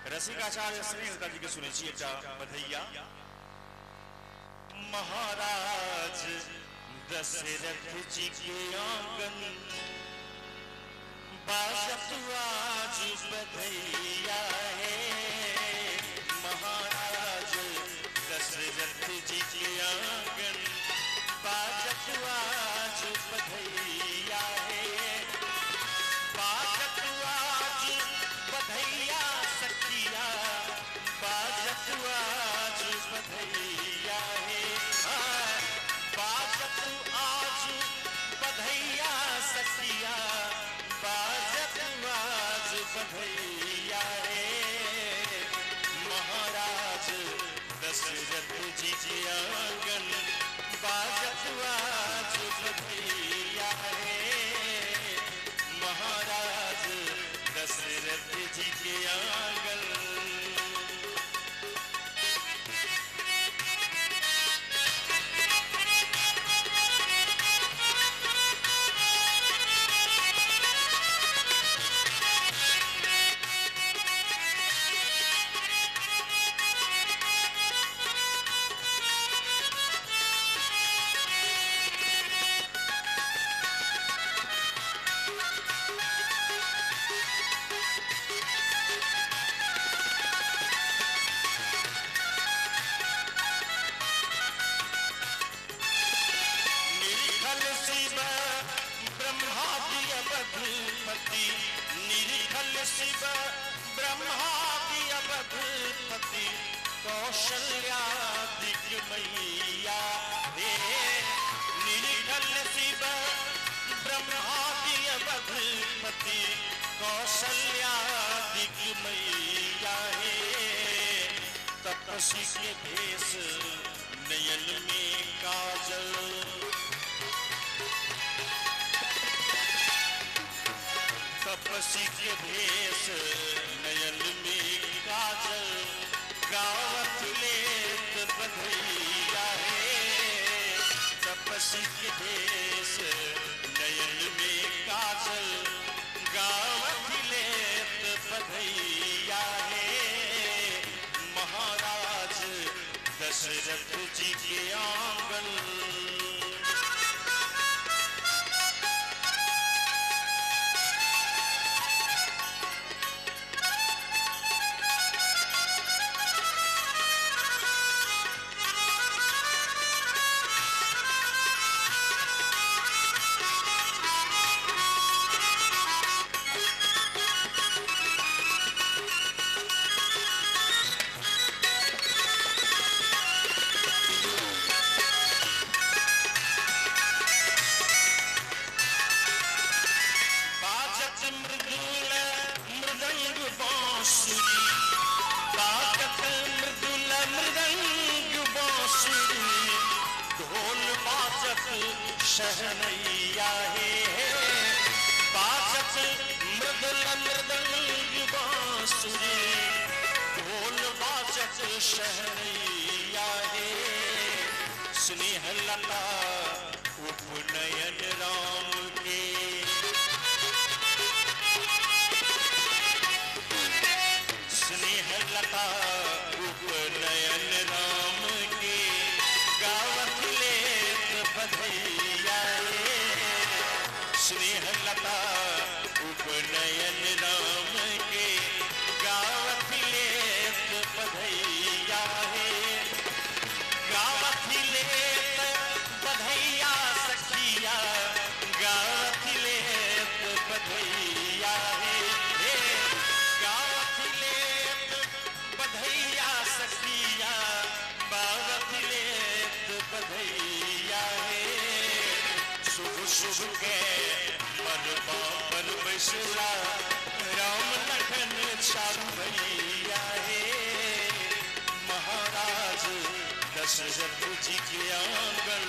रसिकाचार्य स्नेहलता जी के सुनिए एकटा बधैया। महाराज दशरथ जी के आंगन बाजत आज बधैया है। महाराज दशरथ जी के आंगन बाजत आज बधैया है। बाजत आज बधैया सखिया, बाजत आज बधैया है। बाजत आज बधैया सखिया, बाजत आज बधैया है। महाराज दशरथ जी के आंगन बाजत आज बधैया है। महाराज दशरथ जी के आंगन। निरीखल शिव ब्रह्मादि अवधपति कौशल्यादिक मैया रे। निरीखल शिव ब्रह्मादि अवधपति कौशल्यादिक मैया है। तपस्वी के भेष नयन में काजल, तपस्वी के भेष नयन में काजल गावत लेत बधैया है। तपस्वी के भेष नयन में काजल गावत लेत बधैया है। महाराज दशरथ जी के आंगन। शहनैया है। बाजत मृदुल मृदंग बांसुरी, ढोल बाजत शहनैया है। स्नेहलता उपनयन राम के, स्नेहलता उपनयन राम के गावत लेत बधैया। स्नेहलता उपनयन राम के गावत लेत बधैया है। गावत लेत बधैया सखिया, गावत लेत बधैया है। गावत लेत बधैया सखिया, गावत लेत बधैया है। शुभ शुभ के पर बापर बैसला राम लखन चारु भैया है। महाराज दशरथ जी के आंगन